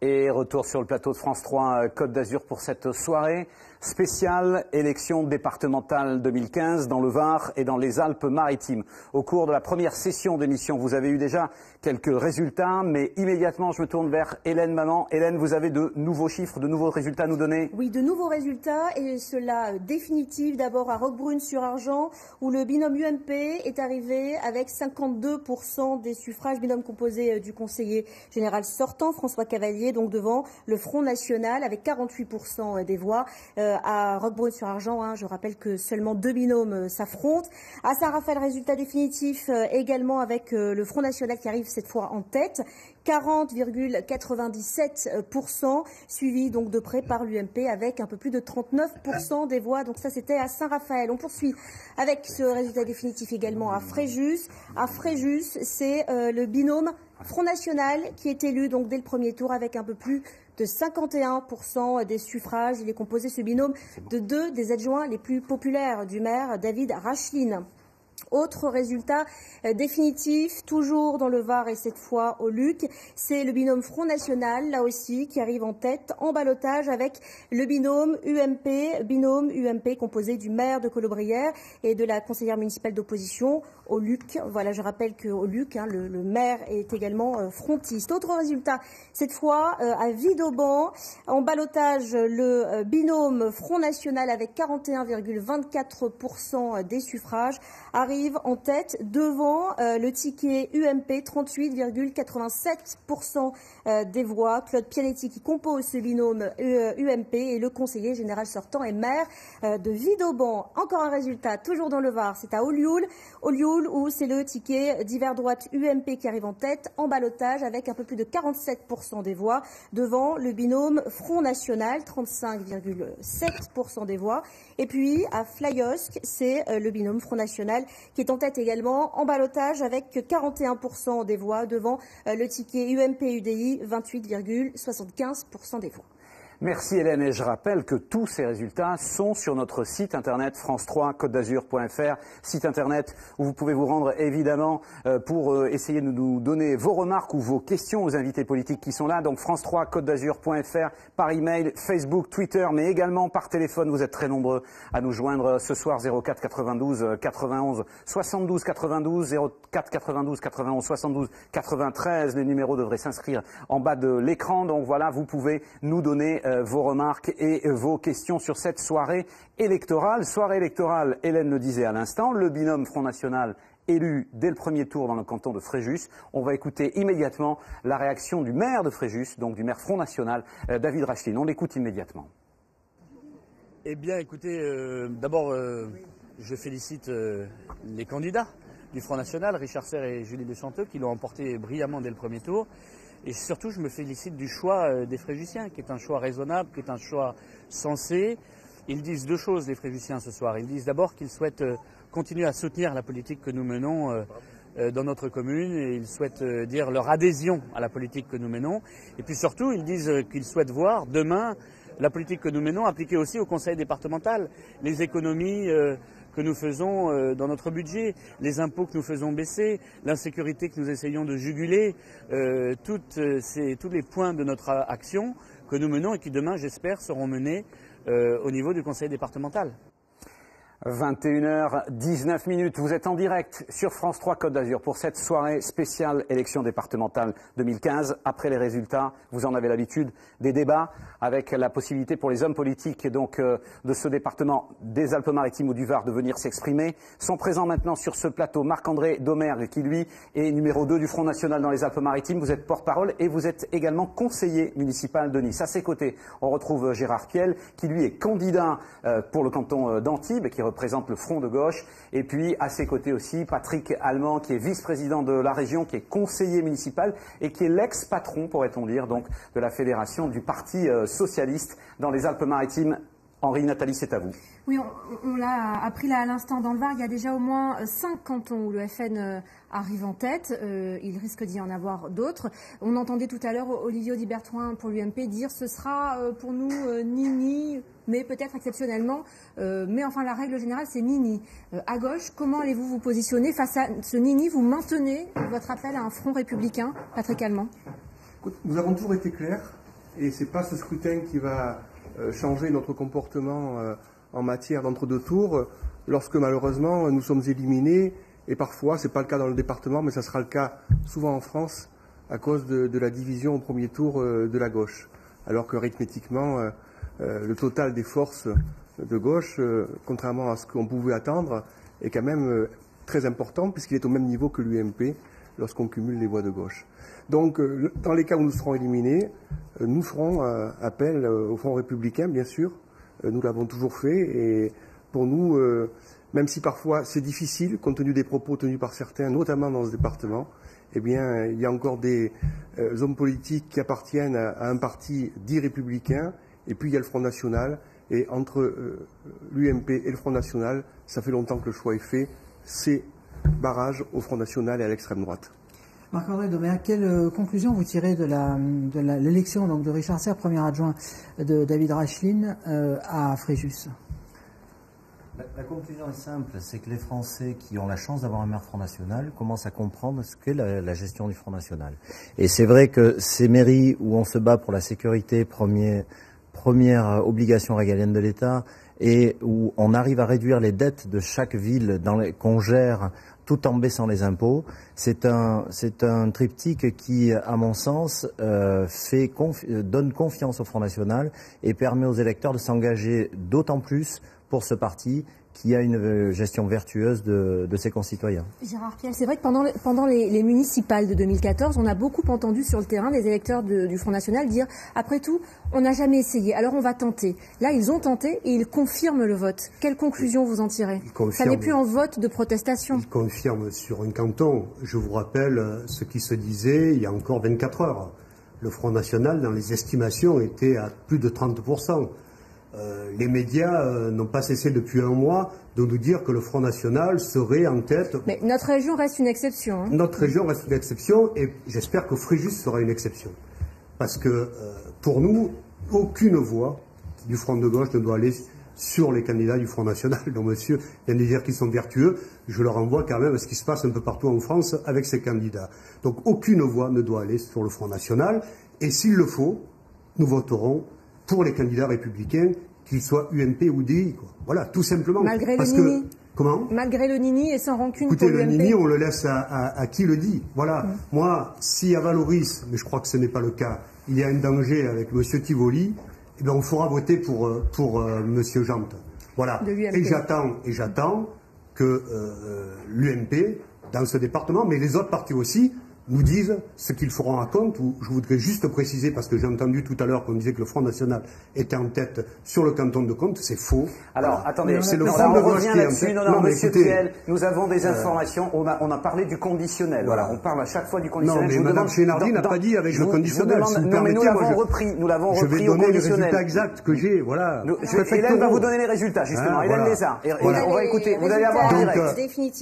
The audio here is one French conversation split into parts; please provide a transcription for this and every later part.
Et retour sur le plateau de France 3 Côte d'Azur pour cette soirée spéciale élection départementale 2015 dans le Var et dans les Alpes-Maritimes. Au cours de la première session d'émission, vous avez eu déjà quelques résultats, mais immédiatement je me tourne vers Hélène Maman. Hélène, vous avez de nouveaux chiffres, de nouveaux résultats à nous donner? Oui, de nouveaux résultats, et cela définitif. D'abord à Roquebrune-sur-Argent, où le binôme UMP est arrivé avec 52% des suffrages, binôme composé du conseiller général sortant, François Cavalier, donc devant le Front National avec 48% des voix. À Roquebrune-sur-Argent, je rappelle que seulement 2 binômes s'affrontent. À Saint-Raphaël, résultat définitif également avec le Front National qui arrive cette fois en tête. 40,97%, suivi donc de près par l'UMP avec un peu plus de 39% des voix. Donc ça, c'était à Saint-Raphaël. On poursuit avec ce résultat définitif également à Fréjus. À Fréjus, c'est le binôme Front National qui est élu donc dès le premier tour avec un peu plus de 51% des suffrages. Il est composé, ce binôme, de 2 des adjoints les plus populaires du maire, David Racheline. Autre résultat définitif, toujours dans le Var et cette fois au Luc, c'est le binôme Front National, là aussi, qui arrive en tête en ballottage avec le binôme UMP composé du maire de Colobrières et de la conseillère municipale d'opposition au Luc. Voilà, je rappelle qu'au Luc, le maire est également frontiste. Autre résultat, cette fois à Vidauban, en ballottage, le binôme Front National avec 41,24% des suffrages arrive en tête devant le ticket UMP, 38,87% des voix. Claude Pianetti qui compose ce binôme UMP et le conseiller général sortant et maire de Vidauban. Encore un résultat, toujours dans le Var, c'est à Olioul. Olioul où c'est le ticket d'hiver droite UMP qui arrive en tête en ballottage avec un peu plus de 47% des voix devant le binôme Front National, 35,7% des voix. Et puis à Flyosque, c'est le binôme Front National qui est en tête également en ballottage avec 41% des voix devant le ticket UMP-UDI, 28,75% des voix. Merci Hélène, et je rappelle que tous ces résultats sont sur notre site internet france3côte-d'azur.fr, site internet où vous pouvez vous rendre évidemment pour essayer de nous donner vos remarques ou vos questions aux invités politiques qui sont là. Donc france3côte-d'azur.fr, par email, Facebook, Twitter, mais également par téléphone. Vous êtes très nombreux à nous joindre ce soir, 04 92 91 72 92, 04 92 91 72 93. Les numéros devraient s'inscrire en bas de l'écran. Donc voilà, vous pouvez nous donner vos remarques et vos questions sur cette soirée électorale. Soirée électorale, Hélène le disait à l'instant, le binôme Front National élu dès le premier tour dans le canton de Fréjus. On va écouter immédiatement la réaction du maire de Fréjus, donc du maire Front National, David Racheline. On l'écoute immédiatement. Eh bien, écoutez, d'abord, je félicite les candidats du Front National, Richard Serre et Julie Deschanteux, qui l'ont emporté brillamment dès le premier tour. Et surtout, je me félicite du choix des Fréjusiens, qui est un choix raisonnable, qui est un choix sensé. Ils disent 2 choses, les Fréjusiens, ce soir. Ils disent d'abord qu'ils souhaitent continuer à soutenir la politique que nous menons dans notre commune. Et ils souhaitent dire leur adhésion à la politique que nous menons. Et puis surtout, ils disent qu'ils souhaitent voir demain la politique que nous menons appliquée aussi au conseil départemental. Les économies que nous faisons dans notre budget, les impôts que nous faisons baisser, l'insécurité que nous essayons de juguler, tous les points de notre action que nous menons et qui demain, j'espère, seront menés au niveau du conseil départemental. 21h19, vous êtes en direct sur France 3 Côte d'Azur pour cette soirée spéciale élection départementale 2015. Après les résultats, vous en avez l'habitude, des débats avec la possibilité pour les hommes politiques donc, de ce département des Alpes-Maritimes ou du Var de venir s'exprimer. Sont présents maintenant sur ce plateau Marc-André Domergue qui lui est numéro 2 du Front National dans les Alpes-Maritimes. Vous êtes porte-parole et vous êtes également conseiller municipal de Nice. À ses côtés, on retrouve Gérard Piel qui lui est candidat pour le canton d'Antibes, qui représente le Front de gauche. Et puis à ses côtés aussi Patrick Allemand qui est vice-président de la région, qui est conseiller municipal et qui est l'ex-patron, pourrait-on dire, donc de la fédération du Parti socialiste dans les Alpes-Maritimes. Henri, Nathalie, c'est à vous. Oui, on l'a appris là à l'instant dans le Var, il y a déjà au moins 5 cantons où le FN arrive en tête. Il risque d'y en avoir d'autres. On entendait tout à l'heure Olivier Audy-Berthoin pour l'UMP dire ce sera pour nous ni-ni, mais peut-être exceptionnellement. Mais enfin, la règle générale, c'est ni-ni. À gauche, comment allez-vous vous positionner face à ce ni-ni? Vous maintenez votre appel à un front républicain, Patrick Allemand? Nous avons toujours été clairs Et ce n'est pas ce scrutin qui va changer notre comportement en matière d'entre-deux tours lorsque malheureusement nous sommes éliminés. Et parfois, ce n'est pas le cas dans le département, mais ça sera le cas souvent en France à cause de la division au premier tour de la gauche. Alors qu'arithmétiquement, le total des forces de gauche, contrairement à ce qu'on pouvait attendre, est quand même très important puisqu'il est au même niveau que l'UMP lorsqu'on cumule les voix de gauche. Donc, dans les cas où nous serons éliminés, nous ferons appel au Front républicain, bien sûr. Nous l'avons toujours fait et pour nous, même si parfois c'est difficile, compte tenu des propos tenus par certains, notamment dans ce département, eh bien, il y a encore des hommes politiques qui appartiennent à un parti dit républicain, et puis il y a le Front National, et entre l'UMP et le Front National, ça fait longtemps que le choix est fait, c'est barrage au Front National et à l'extrême droite. Marc-André Doméa, quelle conclusion vous tirez de l'élection donc de Richard Serre, premier adjoint de David Rachlin à Fréjus? La conclusion est simple, c'est que les Français qui ont la chance d'avoir un maire Front National commencent à comprendre ce qu'est la gestion du Front National. Et c'est vrai que ces mairies où on se bat pour la sécurité, première obligation régalienne de l'État, et où on arrive à réduire les dettes de chaque ville qu'on gère tout en baissant les impôts, c'est un triptyque qui, à mon sens, donne confiance au Front National et permet aux électeurs de s'engager d'autant plus pour ce parti qui a une gestion vertueuse de ses concitoyens. Gérard Piel, c'est vrai que pendant les municipales de 2014, on a beaucoup entendu sur le terrain les électeurs du Front National dire « Après tout, on n'a jamais essayé, alors on va tenter ». Là, ils ont tenté et ils confirment le vote. Quelle conclusion vous en tirez? Ça n'est plus un vote de protestation. Ils confirment sur un canton. Je vous rappelle ce qui se disait il y a encore 24 heures. Le Front National, dans les estimations, était à plus de 30%. Les médias n'ont pas cessé depuis un mois de nous dire que le Front National serait en tête. Mais notre région reste une exception. Hein. Notre région reste une exception et j'espère que Fréjus sera une exception. Parce que pour nous, aucune voix du Front de gauche ne doit aller sur les candidats du Front National. Donc monsieur vient de dire qu'ils sont vertueux. Je leur renvoie quand même à ce qui se passe un peu partout en France avec ces candidats. Donc aucune voix ne doit aller sur le Front National. Et s'il le faut, nous voterons pour les candidats républicains, qu'ils soient UMP ou DI, quoi. Voilà, tout simplement. Malgré le nini. Comment? Malgré le nini et sans rancune. Écoutez, pour le l'UMP. nini, on le laisse à qui le dit. Voilà. Moi, si à Valoris, mais je crois que ce n'est pas le cas, il y a un danger avec M. Tivoli, eh bien, on fera voter pour M. Jante. Voilà. Et j'attends que l'UMP, dans ce département, mais les autres partis aussi, nous disent ce qu'ils feront à compte. Ou je voudrais juste préciser, parce que j'ai entendu tout à l'heure qu'on disait que le Front National était en tête sur le canton de Comte, c'est faux. Alors, attendez, c'est le on Front de gauche revient qui est en là-dessus. tête. Non, mais monsieur écoutez, Piel, nous avons des informations. On a parlé du conditionnel. Voilà, on parle à chaque fois du conditionnel. Non, mais Mme Chénardi n'a pas dit avec le conditionnel. Si vous non, mais nous permettez, l'avons repris. Nous l'avons je vais repris au donner les conditionnel. résultats exacts que j'ai. Voilà. Hélène va vous donner les résultats, justement. Ah, Hélène voilà. Lézard. Voilà. On va écouter. Vous allez avoir en direct.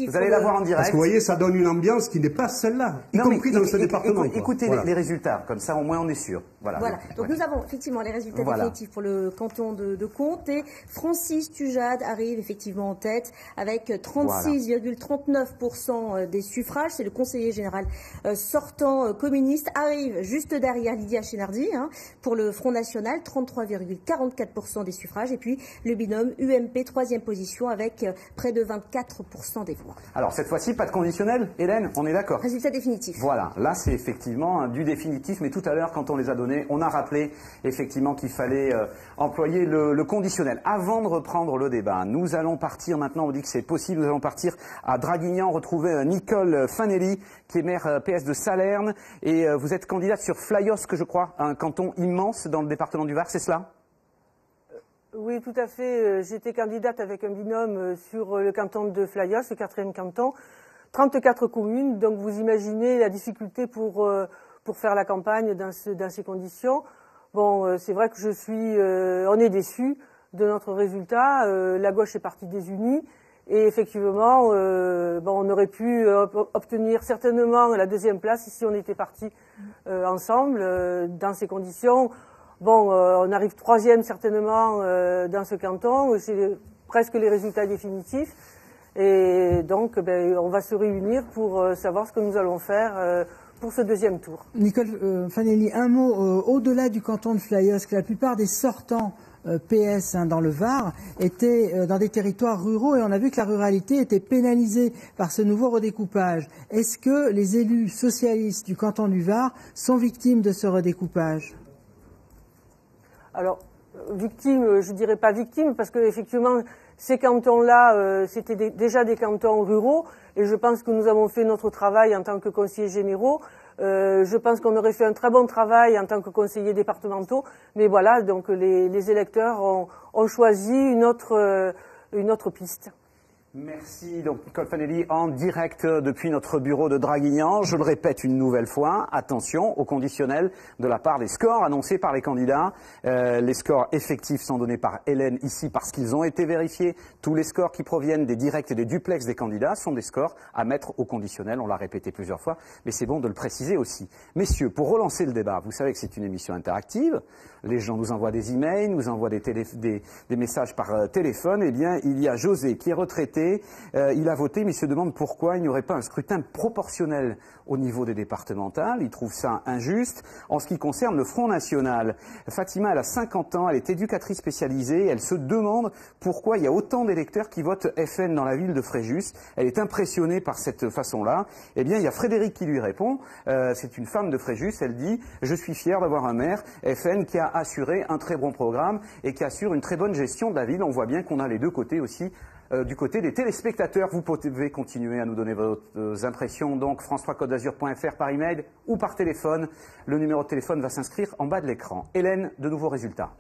Vous allez l'avoir en direct. Parce que vous voyez, ça donne une ambiance qui n'est pas celle-là, y compris dans ce département. Écoutez les résultats, comme ça au moins on est sûr. Voilà. Donc nous avons effectivement les résultats définitifs pour le canton de Comte et Francis Tujade arrive effectivement en tête avec 36,39% des suffrages. C'est le conseiller général sortant communiste. Arrive juste derrière Lydia Chénardi pour le Front National, 33,44% des suffrages. Et puis le binôme UMP, troisième position avec près de 24% des voix. Alors cette fois-ci, pas de conditionnel, Hélène, on est d'accord? Résultat définitif. Voilà, là c'est effectivement du définitif, mais tout à l'heure quand on les a donnés, on a rappelé effectivement qu'il fallait employer le conditionnel. Avant de reprendre le débat, nous allons partir maintenant, on dit que c'est possible, nous allons partir à Draguignan, retrouver Nicole Fanelli, qui est maire PS de Salerne, et vous êtes candidate sur Flyosque, je crois, un canton immense dans le département du Var, c'est cela? Oui, tout à fait. J'étais candidate avec un binôme sur le canton de Flyosque, le 4e canton. 34 communes, donc vous imaginez la difficulté pour faire la campagne dans ces conditions. Bon, c'est vrai que on est déçus de notre résultat. La gauche est partie désunie et effectivement, on aurait pu obtenir certainement la 2e place si on était partis ensemble dans ces conditions. Bon, on arrive 3e certainement dans ce canton. C'est presque les résultats définitifs. Et donc, on va se réunir pour savoir ce que nous allons faire pour ce deuxième tour. Nicole Fanelli, un mot au-delà du canton de Flyos, que la plupart des sortants PS dans le Var étaient dans des territoires ruraux et on a vu que la ruralité était pénalisée par ce nouveau redécoupage. Est-ce que les élus socialistes du canton du Var sont victimes de ce redécoupage? Alors, victimes, je dirais pas victimes, parce que effectivement, ces cantons-là, c'était déjà des cantons ruraux, et je pense que nous avons fait notre travail en tant que conseillers généraux. Je pense qu'on aurait fait un très bon travail en tant que conseillers départementaux, mais voilà, donc les électeurs ont choisi une autre piste. Merci. Donc, Nicole Fanelli en direct depuis notre bureau de Draguignan. Je le répète une nouvelle fois, attention au conditionnel de la part des scores annoncés par les candidats. Les scores effectifs sont donnés par Hélène ici parce qu'ils ont été vérifiés. Tous les scores qui proviennent des directs et des duplex des candidats sont des scores à mettre au conditionnel. On l'a répété plusieurs fois, mais c'est bon de le préciser aussi. Messieurs, pour relancer le débat, vous savez que c'est une émission interactive. Les gens nous envoient des emails, nous envoient des messages par téléphone. Eh bien, il y a José qui est retraité. Il a voté, mais il se demande pourquoi il n'y aurait pas un scrutin proportionnel au niveau des départementales. Il trouve ça injuste. En ce qui concerne le Front National, Fatima, elle a 50 ans, elle est éducatrice spécialisée. Elle se demande pourquoi il y a autant d'électeurs qui votent FN dans la ville de Fréjus. Elle est impressionnée par cette façon-là. Eh bien, il y a Frédéric qui lui répond. C'est une femme de Fréjus. Elle dit « Je suis fière d'avoir un maire FN qui a assuré un très bon programme et qui assure une très bonne gestion de la ville. » On voit bien qu'on a les deux côtés aussi. Du côté des téléspectateurs, vous pouvez continuer à nous donner vos impressions, donc france3côte-d'azur.fr par email ou par téléphone. Le numéro de téléphone va s'inscrire en bas de l'écran. Hélène, de nouveaux résultats.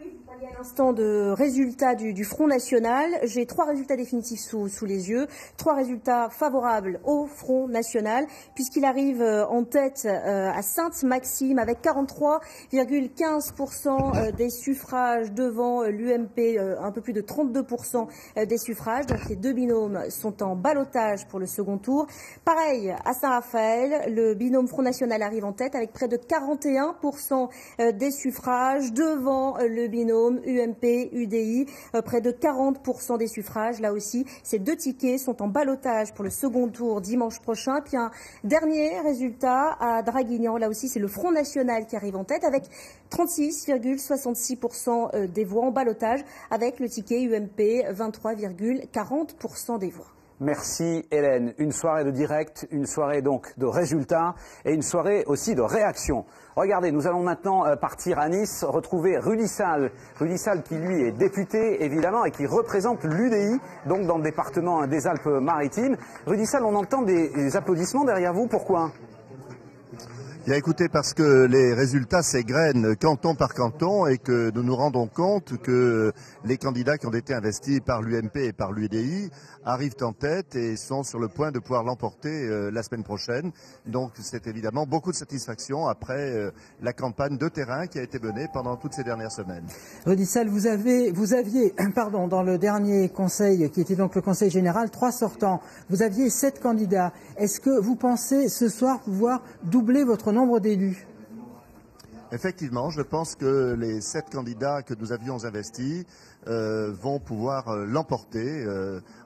Il y a l'instant de résultats du Front National. J'ai 3 résultats définitifs sous les yeux. 3 résultats favorables au Front National, puisqu'il arrive en tête à Sainte-Maxime avec 43,15% des suffrages devant l'UMP, un peu plus de 32% des suffrages. Donc les deux binômes sont en ballottage pour le second tour. Pareil, à Saint-Raphaël, le binôme Front National arrive en tête avec près de 41% des suffrages devant le binôme UMP-UDI, près de 40% des suffrages. Là aussi, ces 2 tickets sont en ballottage pour le second tour dimanche prochain. Puis un dernier résultat à Draguignan. Là aussi, c'est le Front National qui arrive en tête avec 36,66% des voix en ballottage, avec le ticket UMP 23,40% des voix. Merci Hélène. Une soirée de direct, une soirée donc de résultats et une soirée aussi de réaction. Regardez, nous allons maintenant partir à Nice, retrouver Rudy Sall. Rudy Sall qui lui est député évidemment et qui représente l'UDI, donc dans le département des Alpes-Maritimes. Rudy Sall, on entend des applaudissements derrière vous, pourquoi ? Bien écoutez, parce que les résultats s'égrènent canton par canton et que nous nous rendons compte que les candidats qui ont été investis par l'UMP et par l'UDI arrivent en tête et sont sur le point de pouvoir l'emporter la semaine prochaine. Donc c'est évidemment beaucoup de satisfaction après la campagne de terrain qui a été menée pendant toutes ces dernières semaines. Rudy Sall, vous aviez dans le dernier conseil, qui était donc le conseil général, 3 sortants. Vous aviez 7 candidats. Est-ce que vous pensez ce soir pouvoir doubler votre nombre d'élus? Effectivement, je pense que les 7 candidats que nous avions investis vont pouvoir l'emporter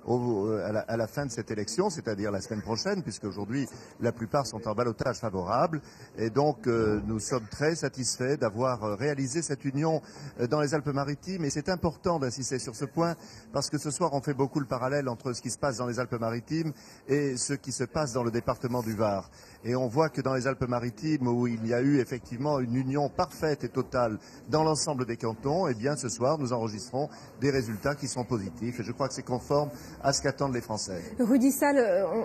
à la fin de cette élection, c'est-à-dire la semaine prochaine, puisque aujourd'hui la plupart sont en ballottage favorable. Et donc nous sommes très satisfaits d'avoir réalisé cette union dans les Alpes-Maritimes. Et c'est important d'insister sur ce point, parce que ce soir on fait beaucoup le parallèle entre ce qui se passe dans les Alpes-Maritimes et ce qui se passe dans le département du Var. Et on voit que dans les Alpes-Maritimes, où il y a eu effectivement une union parfaite et totale dans l'ensemble des cantons, eh bien ce soir nous enregistrons des résultats qui sont positifs. Et je crois que c'est conforme à ce qu'attendent les Français. Rudy Sall,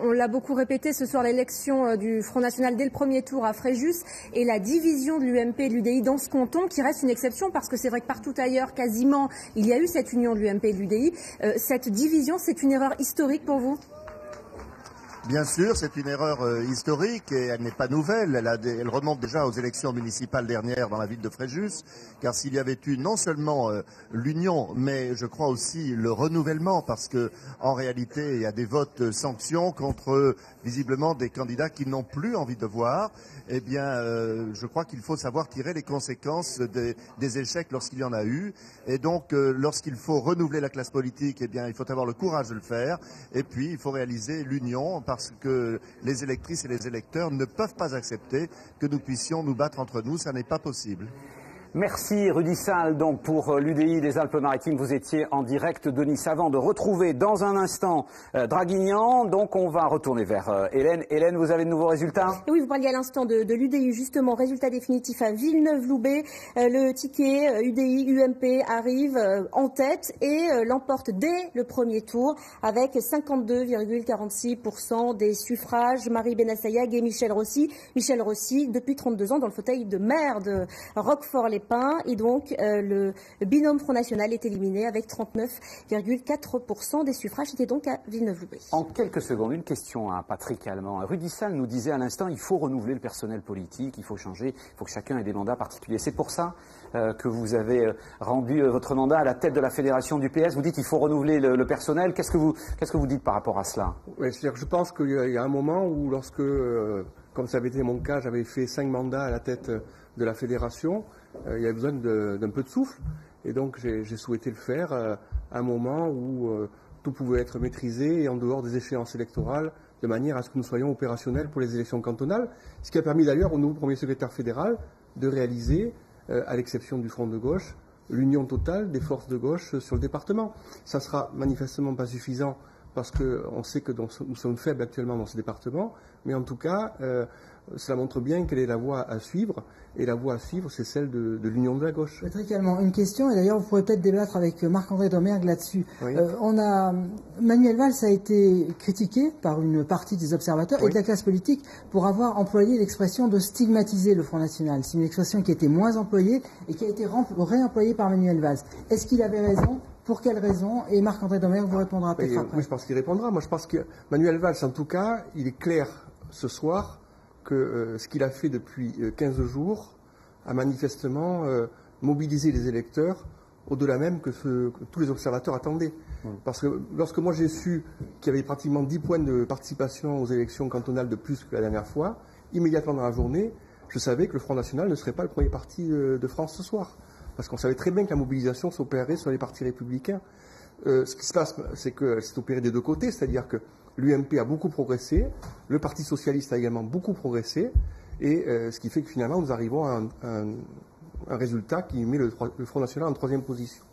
on l'a beaucoup répété ce soir, l'élection du Front National dès le premier tour à Fréjus et la division de l'UMP et de l'UDI dans ce canton, qui reste une exception parce que c'est vrai que partout ailleurs, quasiment, il y a eu cette union de l'UMP et de l'UDI. Cette division, c'est une erreur historique pour vous ? Bien sûr, c'est une erreur historique et elle n'est pas nouvelle. Elle remonte déjà aux élections municipales dernières dans la ville de Fréjus, car s'il y avait eu non seulement l'union, mais je crois aussi le renouvellement, parce que en réalité il y a des votes sanctions contre visiblement des candidats qui n'ont plus envie de voir. Eh bien, je crois qu'il faut savoir tirer les conséquences des échecs lorsqu'il y en a eu. Et donc, lorsqu'il faut renouveler la classe politique, eh bien, il faut avoir le courage de le faire. Et puis, il faut réaliser l'union, parce parce que les électrices et les électeurs ne peuvent pas accepter que nous puissions nous battre entre nous. Ça n'est pas possible. Merci Rudy Sall, donc pour l'UDI des Alpes-Maritimes, vous étiez en direct de Nice. Avant de retrouver dans un instant Draguignan, donc on va retourner vers Hélène. Hélène, vous avez de nouveaux résultats? Oui, vous parliez à l'instant de l'UDI, justement, résultat définitif à Villeneuve-Loubet. Le ticket UDI-UMP arrive en tête et l'emporte dès le premier tour avec 52,46% des suffrages. Marie Benassayag et Michel Rossi. Michel Rossi, depuis 32 ans, dans le fauteuil de maire de Roquefort-les-Pins. Et donc, le binôme Front National est éliminé avec 39,4% des suffrages. C'était donc à Villeneuve-Loubet. En quelques secondes, une question à Patrick Allemand. Rudy Sall nous disait à l'instant, il faut renouveler le personnel politique, il faut changer, il faut que chacun ait des mandats particuliers. C'est pour ça que vous avez rendu votre mandat à la tête de la fédération du PS. Vous dites qu'il faut renouveler le personnel. Qu'est-ce que vous dites par rapport à cela? Oui, c'est-à-dire que je pense qu'il y a un moment où lorsque, comme ça avait été mon cas, j'avais fait 5 mandats à la tête de la fédération, il y avait besoin d'un peu de souffle. Et donc j'ai souhaité le faire à un moment où tout pouvait être maîtrisé et en dehors des échéances électorales, de manière à ce que nous soyons opérationnels pour les élections cantonales. Ce qui a permis d'ailleurs au nouveau premier secrétaire fédéral de réaliser, à l'exception du Front de gauche, l'union totale des forces de gauche sur le département. Ça sera manifestement pas suffisant parce qu'on sait que nous sommes faibles actuellement dans ce département, mais en tout cas, cela montre bien quelle est la voie à suivre, et la voie à suivre, c'est celle de l'union de la gauche. Patrick Allemand, une question, et d'ailleurs vous pourrez peut-être débattre avec Marc-André Domergue là-dessus. Oui. Manuel Valls a été critiqué par une partie des observateurs et de la classe politique pour avoir employé l'expression de stigmatiser le Front National. C'est une expression qui a été moins employée et qui a été réemployée par Manuel Valls. Est-ce qu'il avait raison? Pour quelles raisons? Et Marc-André Domergue vous répondra peut-être après. Oui, je pense qu'il répondra. Moi, je pense que Manuel Valls, en tout cas, il est clair ce soir que ce qu'il a fait depuis 15 jours a manifestement mobilisé les électeurs au-delà même que tous les observateurs attendaient. Parce que lorsque moi j'ai su qu'il y avait pratiquement 10 points de participation aux élections cantonales de plus que la dernière fois, immédiatement dans la journée, je savais que le Front National ne serait pas le premier parti de France ce soir. Parce qu'on savait très bien que la mobilisation s'opérerait sur les partis républicains. Ce qui se passe, c'est que c'est opéré des deux côtés, c'est-à-dire que l'UMP a beaucoup progressé, le Parti socialiste a également beaucoup progressé, et ce qui fait que finalement nous arrivons à un résultat qui met le Front National en 3e position.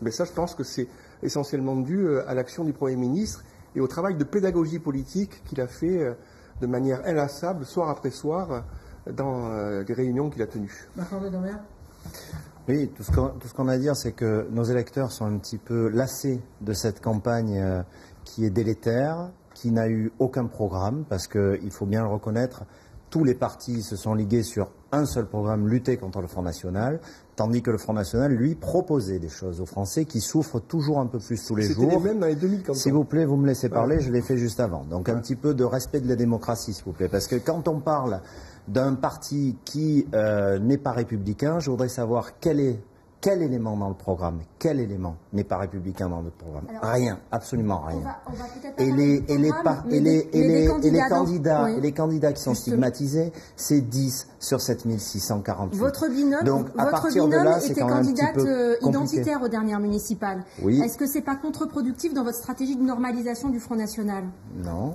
Mais ça, je pense que c'est essentiellement dû à l'action du Premier ministre et au travail de pédagogie politique qu'il a fait de manière inlassable, soir après soir, dans les réunions qu'il a tenues. Marc-André Domergue ? Oui, tout ce qu'on a à dire, c'est que nos électeurs sont un petit peu lassés de cette campagne qui est délétère, qui n'a eu aucun programme, parce qu'il faut bien le reconnaître, tous les partis se sont ligués sur un seul programme, lutter contre le Front National, tandis que le Front National, lui, proposait des choses aux Français qui souffrent toujours un peu plus tous les jours. C'était les mêmes dans les 2000 cantons. S'il vous plaît, vous me laissez parler, je l'ai fait juste avant. Donc un petit peu de respect de la démocratie, s'il vous plaît, parce que quand on parle d'un parti qui n'est pas républicain, je voudrais savoir quel élément dans le programme, quel élément n'est pas républicain dans notre programme? Alors, rien, absolument rien. Et les candidats qui sont stigmatisés, c'est 10 sur 7648. Votre binôme, donc, à partir de là, c'est était quand même candidate un petit peu identitaire aux dernières municipales. Oui. Est-ce que c'est pas contre-productif dans votre stratégie de normalisation du Front National? Non.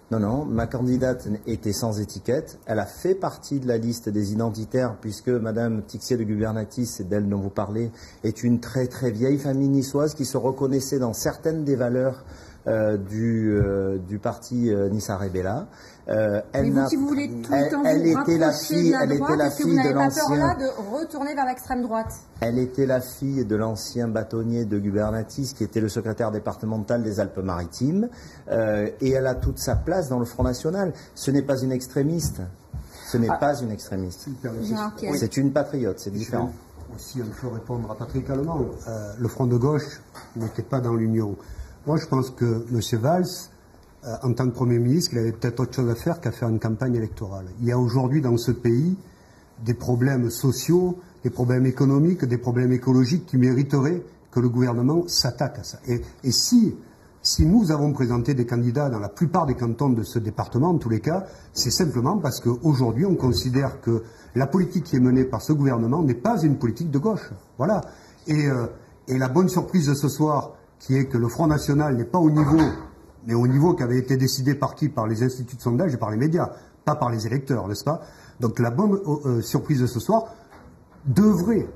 Non, ma candidate était sans étiquette. Elle a fait partie de la liste des identitaires puisque Madame Tixier de Gubernatis, c'est d'elle dont vous parlez, est une très très vieille famille niçoise qui se reconnaissait dans certaines des valeurs du parti Nissa Rebella. Elle était la fille de l'ancien. De retourner vers l'extrême droite. Elle était la fille de l'ancien bâtonnier de Gubernatis, qui était le secrétaire départemental des Alpes-Maritimes, et elle a toute sa place dans le Front National. Ce n'est pas une extrémiste. Ce n'est pas une extrémiste. C'est une patriote, c'est différent. Aussi, il faut répondre à Patrick Allemand. Le Front de gauche n'était pas dans l'Union. Moi, je pense que M. Valls, en tant que Premier ministre, il avait peut-être autre chose à faire qu'à faire une campagne électorale. Il y a aujourd'hui dans ce pays des problèmes sociaux, des problèmes économiques, des problèmes écologiques qui mériteraient que le gouvernement s'attaque à ça. Et si nous avons présenté des candidats dans la plupart des cantons de ce département, en tous les cas, c'est simplement parce qu'aujourd'hui, on considère que la politique qui est menée par ce gouvernement n'est pas une politique de gauche. Voilà. Et la bonne surprise de ce soir, qui est que le Front National n'est pas au niveau mais au niveau qui avait été décidé par qui? Par les instituts de sondage et par les médias, pas par les électeurs, n'est-ce pas? Donc la bonne surprise de ce soir devrait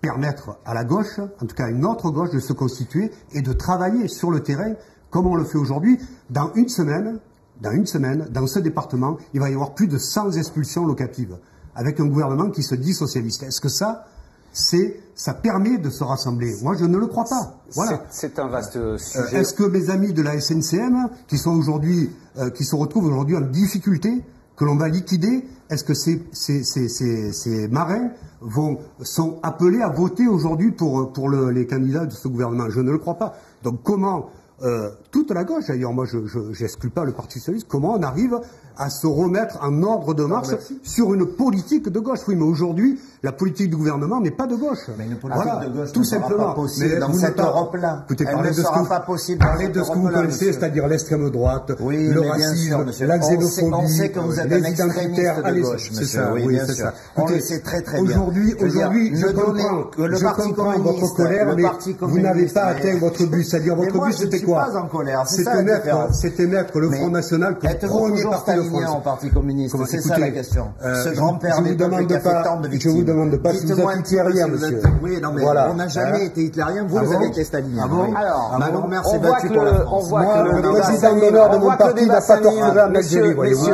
permettre à la gauche, en tout cas à une autre gauche, de se constituer et de travailler sur le terrain comme on le fait aujourd'hui. Dans une semaine, dans ce département, il va y avoir plus de 100 expulsions locatives, avec un gouvernement qui se dit socialiste. Est-ce que ça permet de se rassembler? Moi, je ne le crois pas. Voilà. C'est un vaste sujet. Est-ce que mes amis de la SNCM, qui se retrouvent aujourd'hui en difficulté, que l'on va liquider, est-ce que ces marins sont appelés à voter aujourd'hui pour les candidats de ce gouvernement? Je ne le crois pas. Donc comment toute la gauche, d'ailleurs, moi je n'exclus pas le Parti socialiste, comment on arrive à se remettre en ordre de marche sur une politique de gauche? Oui, mais aujourd'hui, la politique du gouvernement n'est pas de gauche. Mais une politique de gauche tout ne sera simplement. pas possible dans cette Europe-là. Écoutez, Elle ne sera pas possible dans parlez de ce que vous connaissez, c'est-à-dire l'extrême droite, oui, le racisme, la xénophobie, on sait que vous êtes un extrémiste de gauche, c'est monsieur. ça, oui, bien sûr. On le sait très très bien. Aujourd'hui, je comprends votre colère, mais vous n'avez pas atteint votre but. C'est-à-dire, votre but, c'était quoi? C'était mettre le Front National comme premier parti de France. Au Parti communiste, c'est ça la question. Ce grand-père des peuples qui a fait tant de victimes. Je vous demande pas si vous êtes hitlérien, monsieur. Oui, non, mais on n'a jamais été hitlérien. Vous avez été stalinien. Ah bon? Alors, Manon-Mère s'est battue pour la France. Le président d'honneur de mon parti n'a pas torturé en Algérie, voyez-vous.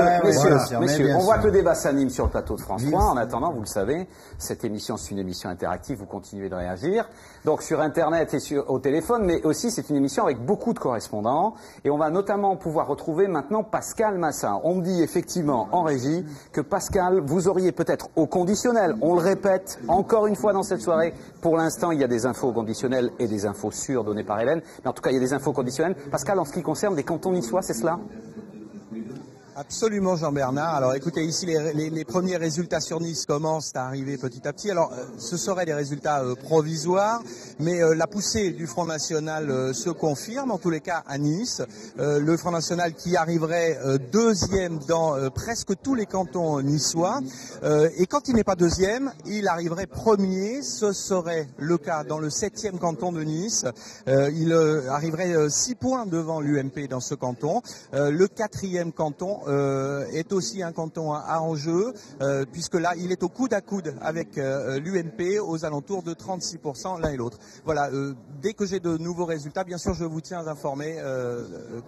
Messieurs, on voit que le débat s'anime sur le plateau de France 3. En attendant, vous le savez, cette émission, c'est une émission interactive. Vous continuez de réagir. Donc, sur Internet et au téléphone, mais aussi, c'est une émission avec beaucoup de correspondants. Et on va notamment pouvoir retrouver maintenant Pascal Massin. On me dit effectivement en régie que Pascal, vous auriez peut-être au conditionnel, on le répète encore une fois dans cette soirée, pour l'instant il y a des infos au conditionnel et des infos sûres données par Hélène, mais en tout cas il y a des infos conditionnelles. Pascal, en ce qui concerne des cantons niçois, c'est cela ? Absolument, Jean-Bernard. Alors écoutez, ici les premiers résultats sur Nice commencent à arriver petit à petit. Alors ce seraient des résultats provisoires, mais la poussée du Front National se confirme, en tous les cas à Nice. Le Front National qui arriverait deuxième dans presque tous les cantons niçois. Et quand il n'est pas deuxième, il arriverait premier. Ce serait le cas dans le 7e canton de Nice. Il arriverait 6 points devant l'UMP dans ce canton. Le 4e canton est aussi un canton à enjeu, puisque là, il est au coude à coude avec l'UMP, aux alentours de 36% l'un et l'autre. Voilà, dès que j'ai de nouveaux résultats, bien sûr, je vous tiens informé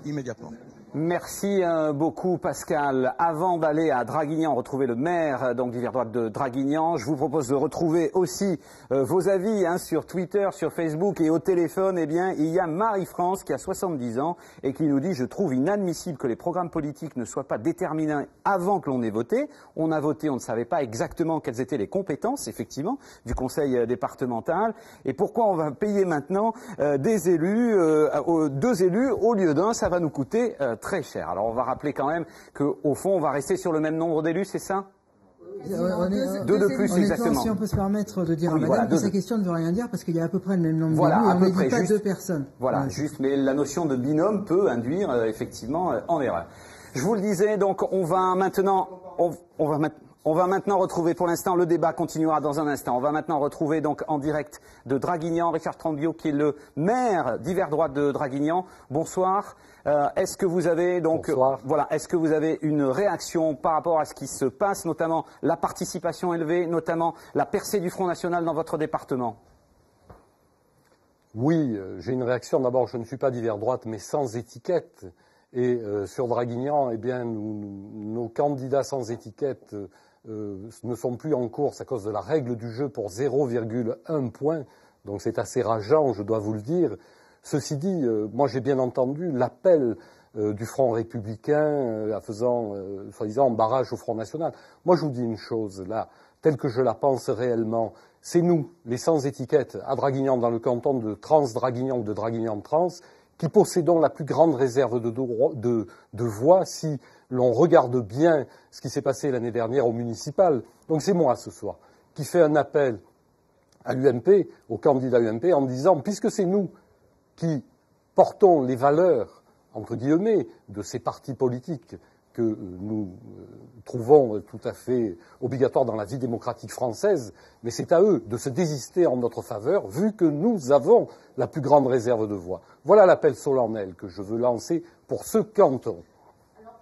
immédiatement. Merci beaucoup Pascal. Avant d'aller à Draguignan, retrouver le maire donc d'hiver droite de Draguignan, je vous propose de retrouver aussi vos avis sur Twitter, sur Facebook et au téléphone. Eh bien, il y a Marie-France qui a 70 ans et qui nous dit « Je trouve inadmissible que les programmes politiques ne soient pas déterminés avant que l'on ait voté. On a voté, on ne savait pas exactement quelles étaient les compétences, effectivement, du conseil départemental. Et pourquoi on va payer maintenant des élus, 2 élus au lieu d'un, ça va nous coûter très cher. » Alors on va rappeler quand même qu'au fond, on va rester sur le même nombre d'élus, c'est ça ? 2 de plus, exactement. Si on peut se permettre de dire oui, à madame que ces questions ne veut rien dire parce qu'il y a à peu près le même nombre d'élus et on ne dit pas 2 personnes. Voilà, juste, mais la notion de binôme peut induire effectivement en erreur. Je vous le disais, donc on va maintenant retrouver, pour l'instant le débat continuera dans un instant, on va maintenant retrouver donc en direct de Draguignan, Richard Trambio qui est le maire d'hiver droite de Draguignan. Bonsoir. Est-ce que vous avez donc est-ce que vous avez une réaction par rapport à ce qui se passe, notamment la participation élevée, notamment la percée du Front National dans votre département? Oui, j'ai une réaction. D'abord, je ne suis pas d'hiver droite, mais sans étiquette. Et sur Draguignan, eh bien, nos candidats sans étiquette ne sont plus en course à cause de la règle du jeu pour 0,1 point. Donc c'est assez rageant, je dois vous le dire. Ceci dit, moi j'ai bien entendu l'appel du Front républicain faisant, soi-disant, barrage au Front National. Moi je vous dis une chose, là, telle que je la pense réellement, c'est nous, les sans-étiquettes, à Draguignan, dans le canton de Trans-Draguignan ou de Draguignan-Trans, qui possédons la plus grande réserve de voix si l'on regarde bien ce qui s'est passé l'année dernière au municipal. Donc c'est moi ce soir qui fais un appel à l'UMP, au candidat UMP, en disant, puisque c'est nous qui portons les valeurs, entre guillemets, de ces partis politiques, que nous trouvons tout à fait obligatoire dans la vie démocratique française, mais c'est à eux de se désister en notre faveur, vu que nous avons la plus grande réserve de voix. Voilà l'appel solennel que je veux lancer pour ce canton.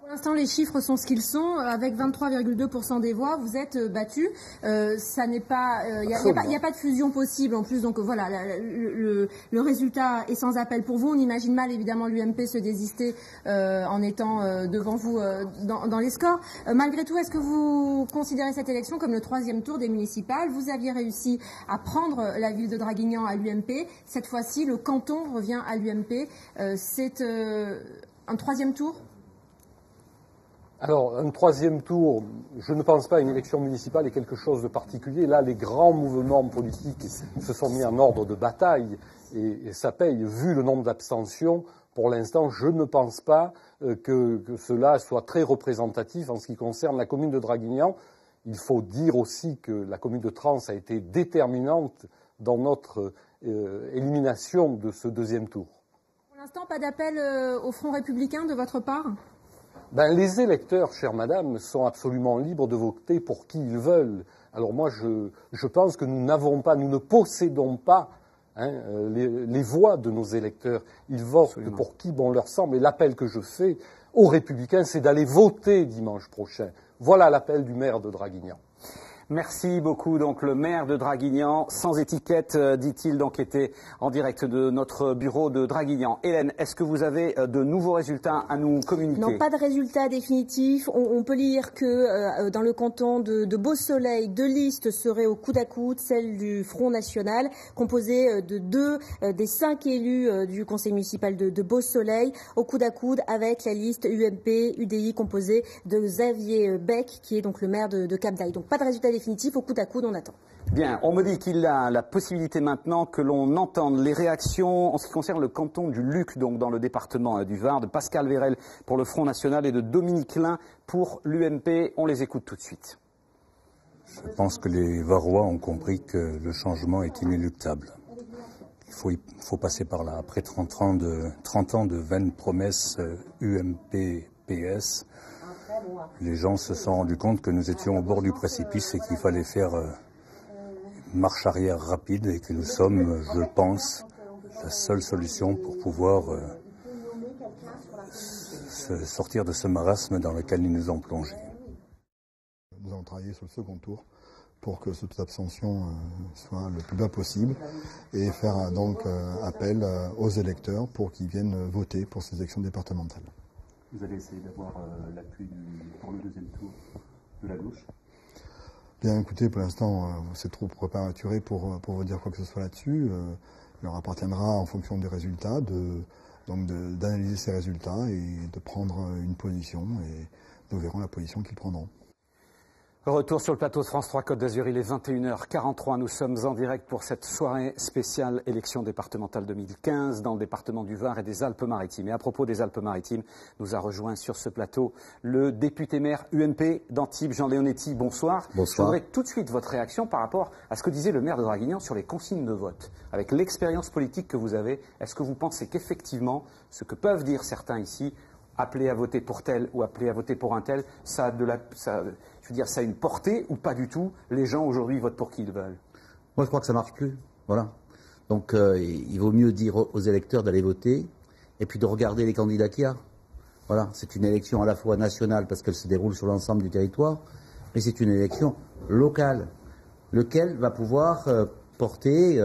Pour l'instant, les chiffres sont ce qu'ils sont. Avec 23,2% des voix, vous êtes battus. Ça n'est pas, il n'y a pas de fusion possible en plus. Donc voilà, le résultat est sans appel pour vous. On imagine mal évidemment l'UMP se désister en étant devant vous dans les scores. Malgré tout, est-ce que vous considérez cette élection comme le 3e tour des municipales? Vous aviez réussi à prendre la ville de Draguignan à l'UMP. Cette fois-ci, le canton revient à l'UMP. C'est un 3e tour? Alors, un 3e tour, je ne pense pas à une élection municipale est quelque chose de particulier. Là, les grands mouvements politiques se sont mis en ordre de bataille et ça paye. Vu le nombre d'abstentions, pour l'instant, je ne pense pas que cela soit très représentatif en ce qui concerne la commune de Draguignan. Il faut dire aussi que la commune de Trans a été déterminante dans notre élimination de ce 2e tour. Pour l'instant, pas d'appel au Front républicain de votre part? Les électeurs, chère madame, sont absolument libres de voter pour qui ils veulent. Alors moi, je pense que nous ne possédons pas les voix de nos électeurs. Ils votent pour qui bon leur semble. Et l'appel que je fais aux Républicains, c'est d'aller voter dimanche prochain. Voilà l'appel du maire de Draguignan. Merci beaucoup. Donc le maire de Draguignan, sans étiquette, dit-il, donc était en direct de notre bureau de Draguignan. Hélène, est-ce que vous avez de nouveaux résultats à nous communiquer? Non, pas de résultats définitifs. On peut lire que dans le canton de Beau-Soleil, 2 listes seraient au coude à coude, celle du Front National, composée de 2 des 5 élus du conseil municipal de Beau-Soleil, au coude à coude avec la liste UMP-UDI composée de Xavier Beck, qui est donc le maire de Cap-d'Aille. Donc pas de résultats définitif, au coude à coude, on attend. Bien, on me dit qu'il a la possibilité maintenant que l'on entende les réactions en ce qui concerne le canton du Luc, donc dans le département du Var, de Pascal Vérel pour le Front National et de Dominique Lin pour l'UMP. On les écoute tout de suite. Je pense que les Varois ont compris que le changement est inéluctable. Il faut passer par là. Après 30 ans de vaines promesses UMP-PS, les gens se sont rendus compte que nous étions au bord du précipice et qu'il fallait faire marche arrière rapide et que nous sommes, je pense, la seule solution pour pouvoir sortir de ce marasme dans lequel ils nous ont plongés. Nous allons travailler sur le second tour pour que cette abstention soit le plus bas possible et faire donc appel aux électeurs pour qu'ils viennent voter pour ces élections départementales. Vous allez essayer d'avoir l'appui pour le 2e tour de la gauche? Bien écoutez, pour l'instant, c'est trop prématuré pour vous dire quoi que ce soit là-dessus. Il leur appartiendra, en fonction des résultats, d'analyser ces résultats et de prendre une position. Et nous verrons la position qu'ils prendront. Retour sur le plateau de France 3 Côte d'Azur, il est 21h43. Nous sommes en direct pour cette soirée spéciale élection départementale 2015 dans le département du Var et des Alpes-Maritimes. Et à propos des Alpes-Maritimes, nous a rejoint sur ce plateau le député maire UMP d'Antibes, Jean Leonetti. Bonsoir. Bonsoir. Je voudrais tout de suite votre réaction par rapport à ce que disait le maire de Draguignan sur les consignes de vote. Avec l'expérience politique que vous avez, est-ce que vous pensez qu'effectivement, ce que peuvent dire certains ici, appeler à voter pour tel ou appeler à voter pour un tel, ça a une portée ou pas du tout? Les gens aujourd'hui votent pour qui ils veulent. Moi je crois que ça marche plus. Voilà. Donc il vaut mieux dire aux électeurs d'aller voter et puis de regarder les candidats qu'il y a. Voilà. C'est une élection à la fois nationale parce qu'elle se déroule sur l'ensemble du territoire, mais c'est une élection locale, lequel va pouvoir porter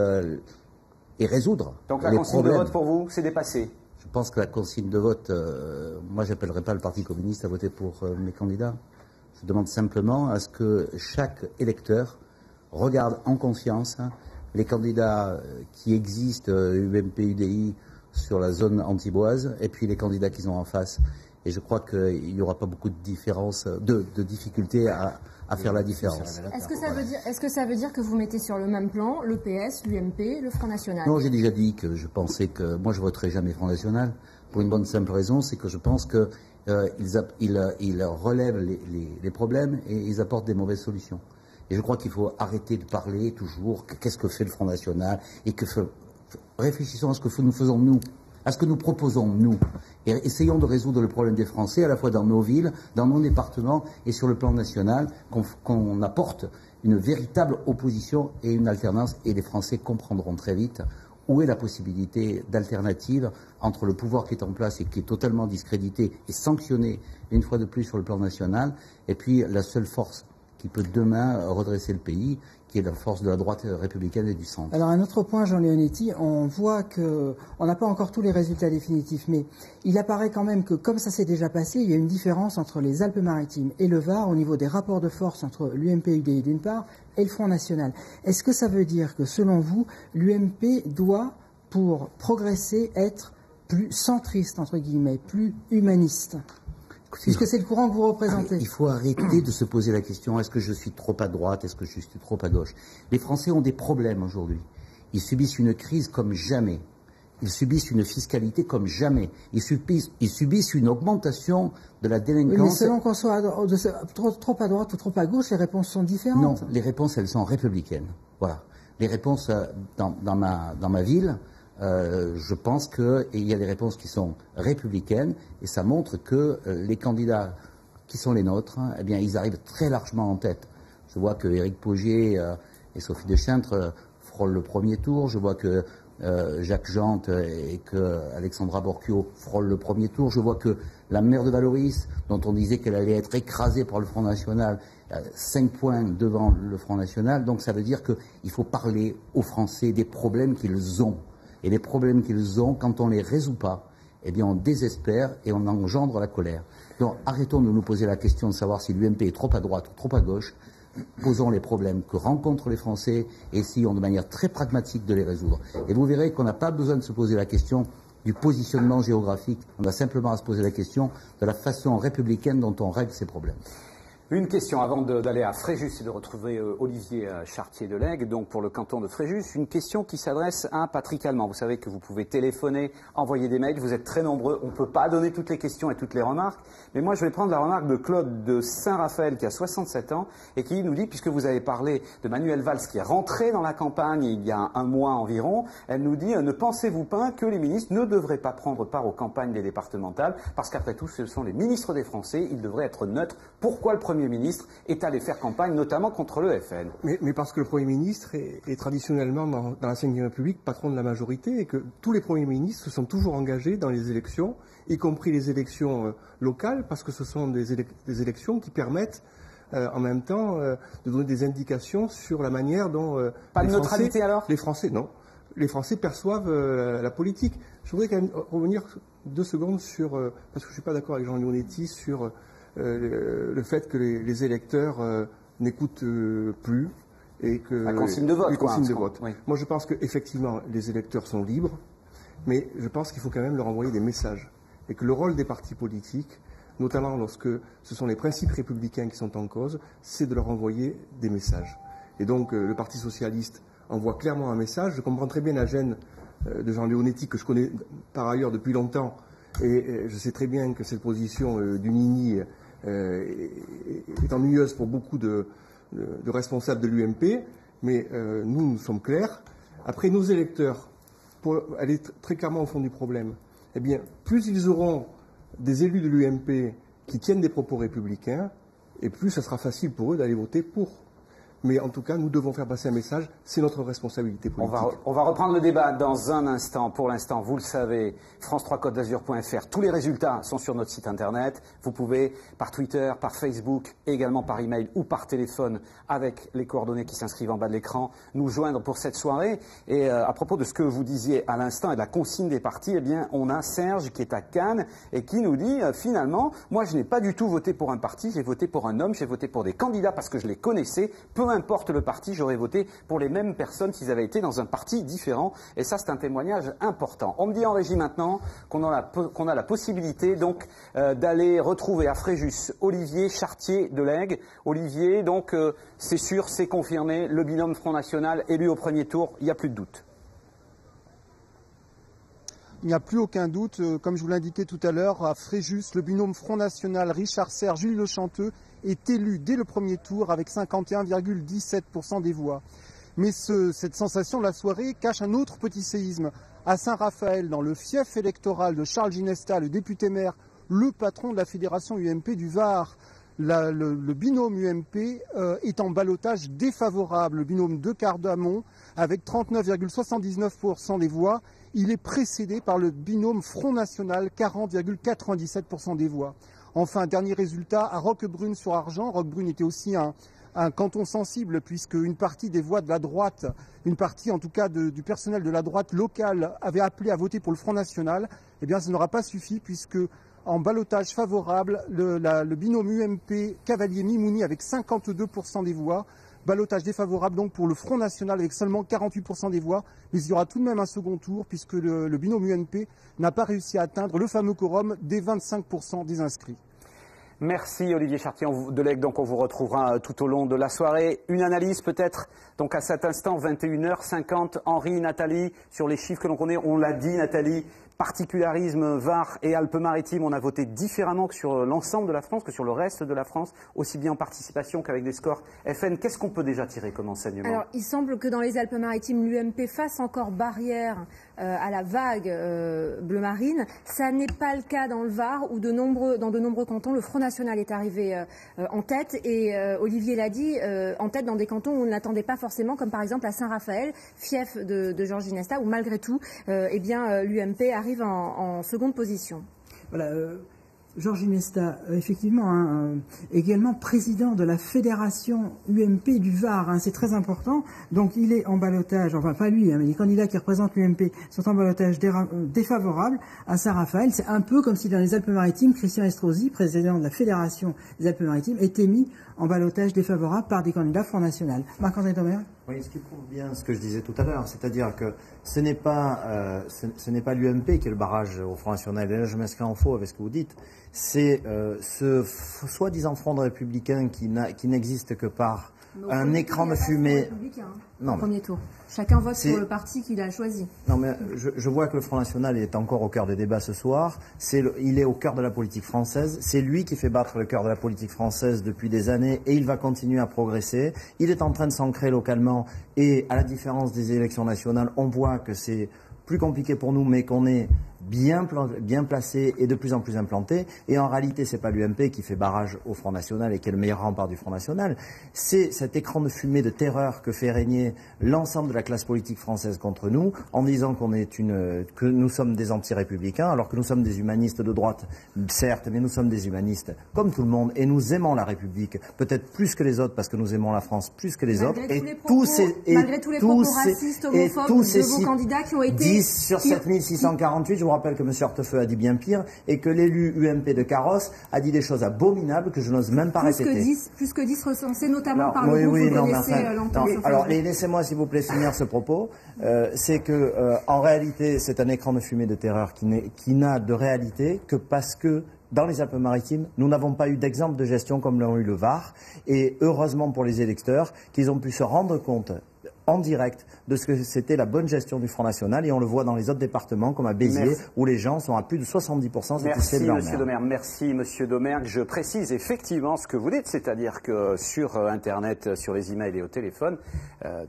et résoudre donc la consigne de vote pour vous, c'est dépassé? Je pense que la consigne de vote, moi j'appellerai pas le Parti communiste à voter pour mes candidats. Je demande simplement à ce que chaque électeur regarde en conscience les candidats qui existent, UMP, UDI, sur la zone antiboise, et puis les candidats qu'ils ont en face. Et je crois qu'il n'y aura pas beaucoup de différence, de difficultés à faire la différence. Est-ce que ça veut dire que vous mettez sur le même plan le PS, l'UMP, le Front National? Non, j'ai déjà dit que je pensais que moi je voterai jamais Front National pour une bonne simple raison, c'est que je pense que ils relèvent les problèmes et ils apportent des mauvaises solutions. Et je crois qu'il faut arrêter de parler toujours qu'est-ce que fait le Front National et réfléchissons à ce que nous faisons nous. à ce que nous proposons, nous. Et essayons de résoudre le problème des Français, à la fois dans nos villes, dans nos départements et sur le plan national, qu'on apporte une véritable opposition et une alternance. Et les Français comprendront très vite où est la possibilité d'alternative entre le pouvoir qui est en place et qui est totalement discrédité et sanctionné une fois de plus sur le plan national, et puis la seule force qui peut demain redresser le pays, qui est la force de la droite républicaine et du centre. Alors un autre point, Jean Leonetti, on voit qu'on n'a pas encore tous les résultats définitifs, mais il apparaît quand même que, comme ça s'est déjà passé, il y a une différence entre les Alpes-Maritimes et le Var au niveau des rapports de force entre l'UMP-UDI d'une part et le Front National. Est-ce que ça veut dire que, selon vous, l'UMP doit, pour progresser, être plus centriste, entre guillemets, plus humaniste ? Puisque c'est le courant que vous représentez. Il faut arrêter de se poser la question, est-ce que je suis trop à droite, est-ce que je suis trop à gauche? Les Français ont des problèmes aujourd'hui. Ils subissent une crise comme jamais. Ils subissent une fiscalité comme jamais. Ils subissent une augmentation de la délinquance. Oui, mais selon qu'on soit trop à droite ou trop à gauche, les réponses sont différentes. Non, les réponses, elles sont républicaines. Voilà. Les réponses dans ma ville, je pense qu'il y a des réponses qui sont républicaines, et ça montre que les candidats qui sont les nôtres, eh bien, ils arrivent très largement en tête. Je vois que Éric Paugier et Sophie Deschênes frôlent le premier tour. Je vois que Jacques Jante et que Alexandra Borchio frôlent le premier tour. Je vois que la maire de Valoris, dont on disait qu'elle allait être écrasée par le Front National, 5 points devant le Front National. Donc ça veut dire qu'il faut parler aux Français des problèmes qu'ils ont. Et les problèmes qu'ils ont, quand on ne les résout pas, eh bien on désespère et on engendre la colère. Donc arrêtons de nous poser la question de savoir si l'UMP est trop à droite ou trop à gauche. Posons les problèmes que rencontrent les Français et essayons de manière très pragmatique de les résoudre. Et vous verrez qu'on n'a pas besoin de se poser la question du positionnement géographique. On a simplement à se poser la question de la façon républicaine dont on règle ces problèmes. Une question avant d'aller à Fréjus et de retrouver Olivier Chartier-Delegue, donc pour le canton de Fréjus. Une question qui s'adresse à Patrick Allemand. Vous savez que vous pouvez téléphoner, envoyer des mails. Vous êtes très nombreux. On ne peut pas donner toutes les questions et toutes les remarques. Mais moi, je vais prendre la remarque de Claude de Saint-Raphaël qui a 67 ans et qui nous dit, puisque vous avez parlé de Manuel Valls qui est rentré dans la campagne il y a un mois environ, elle nous dit, ne pensez-vous pas que les ministres ne devraient pas prendre part aux campagnes des départementales parce qu'après tout, ce sont les ministres des Français. Ils devraient être neutres. Pourquoi le Premier ministre est allé faire campagne, notamment contre le FN. Mais parce que le Premier ministre est traditionnellement, dans la Ve République, patron de la majorité, et que tous les Premiers ministres se sont toujours engagés dans les élections, y compris les élections locales, parce que ce sont des élections qui permettent en même temps de donner des indications sur la manière dont pas de neutralité alors les Français, non. Les Français perçoivent la politique. Je voudrais quand même revenir 2 secondes sur, parce que je ne suis pas d'accord avec Jean Leonetti sur le fait que les électeurs n'écoutent plus et que la consigne de vote. Les consignes de vote. Oui. Moi, je pense qu'effectivement, les électeurs sont libres, mais je pense qu'il faut quand même leur envoyer des messages et que le rôle des partis politiques, notamment lorsque ce sont les principes républicains qui sont en cause, c'est de leur envoyer des messages. Et donc, le Parti socialiste envoie clairement un message. Je comprends très bien la gêne de Jean Leonetti, que je connais par ailleurs depuis longtemps, et je sais très bien que cette position du Nini est ennuyeuse pour beaucoup de responsables de l'UMP, mais nous sommes clairs. Après, nos électeurs, pour aller très clairement au fond du problème, eh bien, plus ils auront des élus de l'UMP qui tiennent des propos républicains, et plus ça sera facile pour eux d'aller voter pour. Mais en tout cas, nous devons faire passer un message, c'est notre responsabilité politique. On va reprendre le débat dans un instant. Pour l'instant, vous le savez, France3CôteDazur.fr, tous les résultats sont sur notre site internet. Vous pouvez, par Twitter, par Facebook, et également par email ou par téléphone, avec les coordonnées qui s'inscrivent en bas de l'écran, nous joindre pour cette soirée. Et à propos de ce que vous disiez à l'instant et de la consigne des partis, eh bien, on a Serge qui est à Cannes et qui nous dit, finalement, moi je n'ai pas du tout voté pour un parti, j'ai voté pour un homme, j'ai voté pour des candidats parce que je les connaissais, peu importe le parti, j'aurais voté pour les mêmes personnes s'ils avaient été dans un parti différent. Et ça, c'est un témoignage important. On me dit en régie maintenant qu'on a la possibilité donc d'aller retrouver à Fréjus Olivier Chartier-Delegue. Olivier, donc c'est sûr, c'est confirmé, le binôme Front National élu au premier tour, il n'y a plus de doute. Il n'y a plus aucun doute, comme je vous l'indiquais tout à l'heure, à Fréjus, le binôme Front National Richard Serre, Julie Le Chanteux est élu dès le premier tour avec 51,17% des voix. Mais cette sensation de la soirée cache un autre petit séisme. À Saint-Raphaël, dans le fief électoral de Charles Ginesta, le député maire, le patron de la fédération UMP du Var, le binôme UMP est en ballottage défavorable. Le binôme de Cardamont, avec 39,79% des voix, il est précédé par le binôme Front National, 40,97% des voix. Enfin, dernier résultat, à Roquebrune-sur-Argent. Roquebrune était aussi un canton sensible, puisque une partie des voix de la droite, une partie en tout cas du personnel de la droite locale avait appelé à voter pour le Front National. Eh bien, ça n'aura pas suffi, puisque en ballottage favorable, le binôme UMP Cavalier-Mimouni avec 52% des voix. Ballottage défavorable donc pour le Front National avec seulement 48% des voix. Mais il y aura tout de même un second tour, puisque le binôme UMP n'a pas réussi à atteindre le fameux quorum des 25% des inscrits. Merci Olivier Chartier-Delec, donc on vous retrouvera tout au long de la soirée. Une analyse peut-être, donc à cet instant, 21h50, Henri, Nathalie, sur les chiffres que l'on connaît, on l'a dit Nathalie, particularisme Var et Alpes-Maritimes, on a voté différemment que sur l'ensemble de la France, que sur le reste de la France, aussi bien en participation qu'avec des scores FN. Qu'est-ce qu'on peut déjà tirer comme enseignement? Alors, il semble que dans les Alpes-Maritimes, l'UMP fasse encore barrière à la vague bleu marine. Ça n'est pas le cas dans le Var, où dans de nombreux cantons, le Front National est arrivé en tête. Et Olivier l'a dit, en tête dans des cantons où on ne l'attendait pas forcément, comme par exemple à Saint-Raphaël, fief de Georges Ginesta, où malgré tout, l'UMP arrive en seconde position. Voilà, Georges Ginesta, effectivement, également président de la fédération UMP du Var, c'est très important. Donc il est en ballottage, enfin pas lui, mais les candidats qui représentent l'UMP sont en ballottage défavorable à Saint-Raphaël. C'est un peu comme si dans les Alpes-Maritimes, Christian Estrosi, président de la fédération des Alpes-Maritimes, était mis en ballottage défavorable par des candidats Front National. Marc-André Domer. Oui, ce qui prouve bien ce que je disais tout à l'heure, c'est-à-dire que ce n'est pas l'UMP qui est le barrage au Front National. Et là, je m'inscris en faux avec ce que vous dites. C'est ce soi-disant Front de républicain qui n'existe que par un écran de fumée. Non, premier tour. Chacun vote pour le parti qu'il a choisi. Non, mais je vois que le Front National est encore au cœur des débats ce soir. Il est au cœur de la politique française. C'est lui qui fait battre le cœur de la politique française depuis des années et il va continuer à progresser. Il est en train de s'ancrer localement et à la différence des élections nationales, on voit que c'est plus compliqué pour nous, mais qu'on est bien placé et de plus en plus implanté. Et en réalité, c'est pas l'UMP qui fait barrage au Front National et qui est le meilleur rempart du Front National. C'est cet écran de fumée de terreur que fait régner l'ensemble de la classe politique française contre nous, en disant que nous sommes des anti-républicains, alors que nous sommes des humanistes de droite, certes, mais nous sommes des humanistes comme tout le monde et nous aimons la République, peut-être plus que les autres parce que nous aimons la France plus que les autres. Malgré tous les propos racistes, homophobes de vos candidats qui ont été 10 sur 7648, je vous rappelle que M. Hortefeux a dit bien pire et que l'élu UMP de Carrosse a dit des choses abominables que je n'ose même pas répéter. Plus que 10 recensés, notamment par le groupe. Vous connaissez l'entente. Alors, laissez-moi, s'il vous plaît, finir ce propos. C'est que, en réalité, c'est un écran de fumée de terreur qui n'a de réalité que parce que dans les Alpes-Maritimes, nous n'avons pas eu d'exemple de gestion comme l'ont eu le Var. Et heureusement pour les électeurs qu'ils ont pu se rendre compte en direct de ce que c'était la bonne gestion du Front National et on le voit dans les autres départements comme à Béziers où les gens sont à plus de 70% satisfaits de leur maire. Merci Monsieur Domergue. Merci Monsieur Domergue. Je précise effectivement ce que vous dites, c'est-à-dire que sur Internet, sur les emails et au téléphone,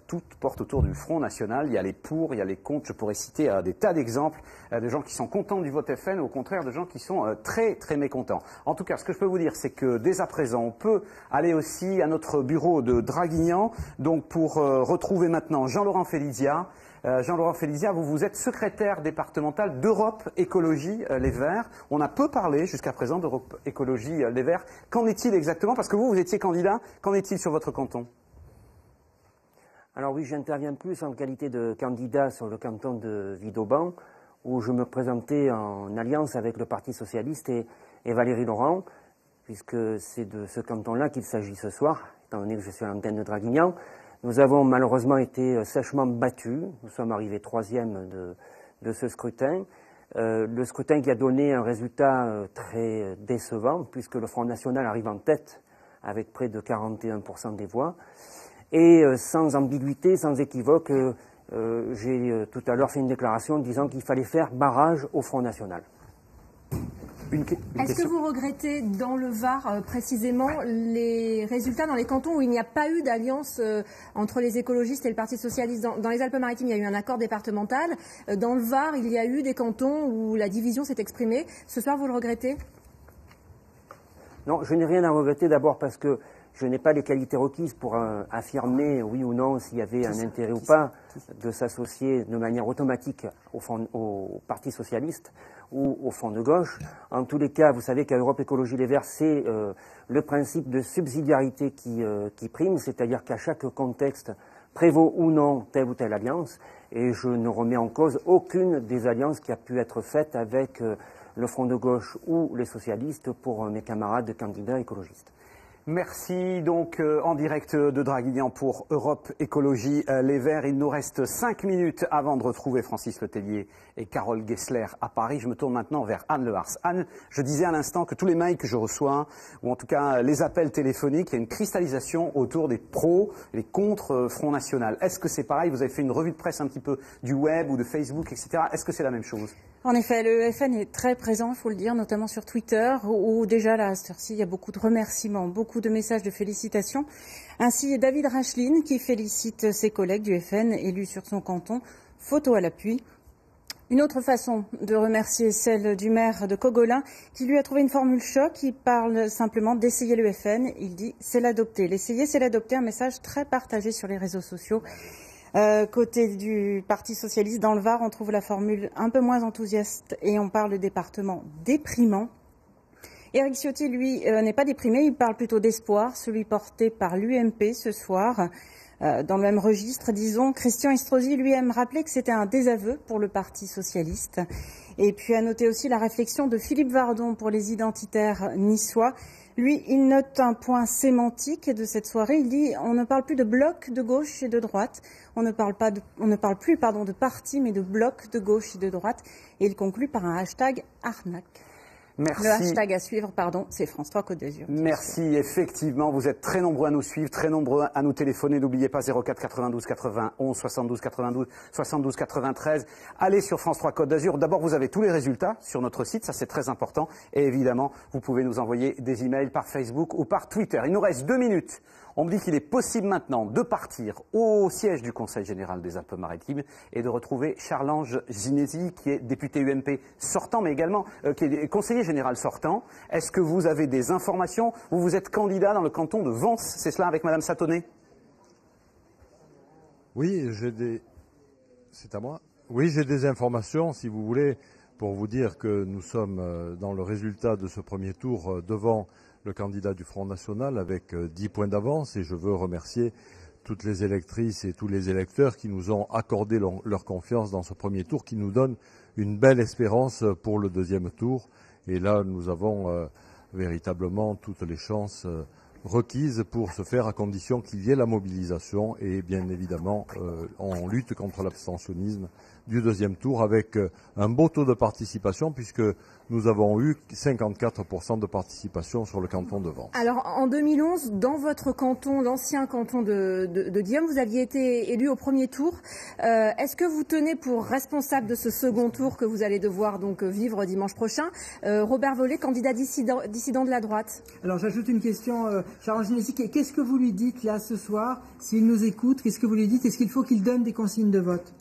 tout porte autour du Front National. Il y a les pour, il y a les contre. Je pourrais citer des tas d'exemples de gens qui sont contents du vote FN, au contraire de gens qui sont très très mécontents. En tout cas, ce que je peux vous dire, c'est que dès à présent, on peut aller aussi à notre bureau de Draguignan, donc pour retrouver maintenant Jean-Laurent Félizia. Jean-Laurent Félizia, vous êtes secrétaire départemental d'Europe Écologie Les Verts. On a peu parlé jusqu'à présent d'Europe Écologie Les Verts. Qu'en est-il exactement? Parce que vous étiez candidat. Qu'en est-il sur votre canton? Alors oui, j'interviens plus en qualité de candidat sur le canton de Vidauban, où je me présentais en alliance avec le Parti Socialiste et Valérie Laurent, puisque c'est de ce canton-là qu'il s'agit ce soir, étant donné que je suis à l'antenne de Draguignan. Nous avons malheureusement été sèchement battus. Nous sommes arrivés 3e de ce scrutin. Le scrutin qui a donné un résultat très décevant, puisque le Front National arrive en tête avec près de 41% des voix. Et sans ambiguïté, sans équivoque, j'ai tout à l'heure fait une déclaration disant qu'il fallait faire barrage au Front National. Est-ce que vous regrettez dans le Var précisément les résultats dans les cantons où il n'y a pas eu d'alliance entre les écologistes et le Parti socialiste? Dans les Alpes-Maritimes, il y a eu un accord départemental. Dans le Var, il y a eu des cantons où la division s'est exprimée. Ce soir, vous le regrettez? Non, je n'ai rien à regretter, d'abord parce que je n'ai pas les qualités requises pour affirmer oui ou non s'il y avait un intérêt ou pas de s'associer de manière automatique au Parti socialiste ou au Front de gauche. En tous les cas, vous savez qu'à Europe Écologie Les Verts, c'est le principe de subsidiarité qui prime, c'est-à-dire qu'à chaque contexte prévaut ou non telle ou telle alliance, et je ne remets en cause aucune des alliances qui a pu être faite avec le Front de gauche ou les socialistes pour mes camarades candidats écologistes. Merci donc en direct de Draguignan pour Europe Écologie Les Verts. Il nous reste 5 minutes avant de retrouver Francis Letellier et Carole Gessler à Paris. Je me tourne maintenant vers Anne Lehars. Anne, je disais à l'instant que tous les mails que je reçois, ou en tout cas les appels téléphoniques, il y a une cristallisation autour des pros et des contre Front National. Est-ce que c'est pareil? Vous avez fait une revue de presse un petit peu du web ou de Facebook, etc. Est-ce que c'est la même chose? En effet, le FN est très présent, il faut le dire, notamment sur Twitter, où déjà là, à cette heure-ci, il y a beaucoup de remerciements, beaucoup de messages de félicitations. Ainsi, David Racheline qui félicite ses collègues du FN élus sur son canton, photo à l'appui. Une autre façon de remercier celle du maire de Cogolin qui lui a trouvé une formule choc. Il parle simplement d'essayer le FN. Il dit c'est l'adopter. L'essayer, c'est l'adopter. Un message très partagé sur les réseaux sociaux. Côté du Parti socialiste, dans le Var, on trouve la formule un peu moins enthousiaste et on parle de département déprimant. Éric Ciotti, lui, n'est pas déprimé, il parle plutôt d'espoir, celui porté par l'UMP ce soir. Dans le même registre, disons, Christian Estrosi, lui, aime rappeler que c'était un désaveu pour le Parti socialiste. Et puis à noter aussi la réflexion de Philippe Vardon pour les identitaires niçois. Lui, il note un point sémantique de cette soirée. Il dit on ne parle plus de bloc de gauche et de droite. On ne parle plus de parti, mais de bloc de gauche et de droite. Et il conclut par un hashtag arnaque. Merci. Le hashtag à suivre, c'est France 3 Côte d'Azur. Merci, effectivement, vous êtes très nombreux à nous suivre, très nombreux à nous téléphoner. N'oubliez pas 04 92 91 72 92 72 93. Allez sur France 3 Côte d'Azur. D'abord, vous avez tous les résultats sur notre site, ça c'est très important. Et évidemment, vous pouvez nous envoyer des emails par Facebook ou par Twitter. Il nous reste 2 minutes. On me dit qu'il est possible maintenant de partir au siège du Conseil général des Alpes-Maritimes et de retrouver Charles-Ange Ginesi, qui est député UMP sortant, mais également qui est conseiller général sortant. Est-ce que vous avez des informations? Vous êtes candidat dans le canton de Vence, c'est cela, avec Madame Satonnet? Oui, c'est à moi. Oui, j'ai des informations, si vous voulez, pour vous dire que nous sommes dans le résultat de ce premier tour devant le candidat du Front National avec 10 points d'avance, et je veux remercier toutes les électrices et tous les électeurs qui nous ont accordé leur confiance dans ce premier tour, qui nous donne une belle espérance pour le deuxième tour. Et là, nous avons véritablement toutes les chances requises pour se faire, à condition qu'il y ait la mobilisation et bien évidemment on lutte contre l'abstentionnisme du deuxième tour avec un beau taux de participation, puisque nous avons eu 54% de participation sur le canton de Vence. Alors en 2011, dans votre canton, l'ancien canton de Dieppe, vous aviez été élu au premier tour. Est-ce que vous tenez pour responsable de ce second tour que vous allez devoir donc vivre dimanche prochain Robert Vollet, candidat dissident de la droite? Alors j'ajoute une question, Charles Ginesi, qu'est-ce que vous lui dites là ce soir? S'il nous écoute, qu'est-ce que vous lui dites? Est-ce qu'il faut qu'il donne des consignes de vote?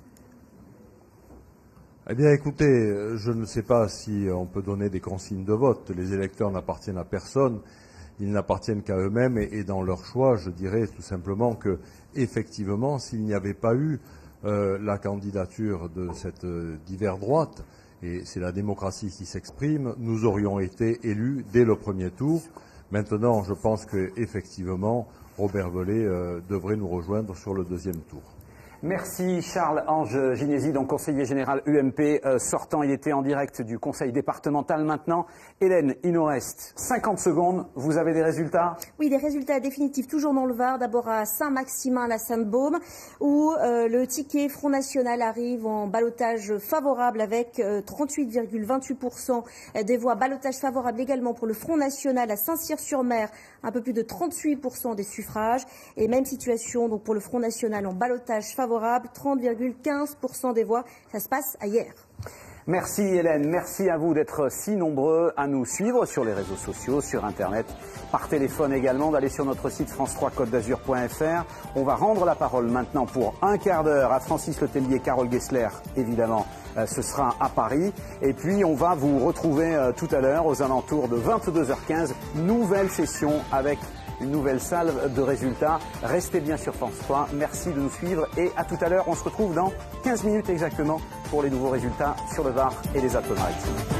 Eh bien, écoutez, je ne sais pas si on peut donner des consignes de vote. Les électeurs n'appartiennent à personne, ils n'appartiennent qu'à eux-mêmes et dans leur choix, je dirais tout simplement que, effectivement, s'il n'y avait pas eu la candidature de cette divers droite, et c'est la démocratie qui s'exprime, nous aurions été élus dès le premier tour. Maintenant, je pense qu'effectivement, Robert Vollet devrait nous rejoindre sur le deuxième tour. Merci Charles-Ange Ginesi, donc conseiller général UMP sortant. Il était en direct du conseil départemental maintenant. Hélène, il nous reste 50 secondes. Vous avez des résultats? Oui, des résultats définitifs, toujours dans le Var. D'abord à Saint-Maximin, la Sainte-Baume, où le ticket Front National arrive en ballottage favorable avec 38,28% des voix. Ballottage favorable également pour le Front National à Saint-Cyr-sur-Mer, un peu plus de 38% des suffrages. Et même situation donc pour le Front National en ballottage favorable, 30,15% des voix. Ça se passe à hier. Merci Hélène, merci à vous d'être si nombreux à nous suivre sur les réseaux sociaux, sur Internet, par téléphone également, d'aller sur notre site france3côte-d'azur.fr. On va rendre la parole maintenant pour un quart d'heure à Francis Letellier, Carole Gessler, évidemment, ce sera à Paris. Et puis on va vous retrouver tout à l'heure aux alentours de 22h15, nouvelle session avec une nouvelle salve de résultats. Restez bien sur France 3, merci de nous suivre et à tout à l'heure. On se retrouve dans 15 minutes exactement pour les nouveaux résultats sur le Var et les Alpes-Maritimes.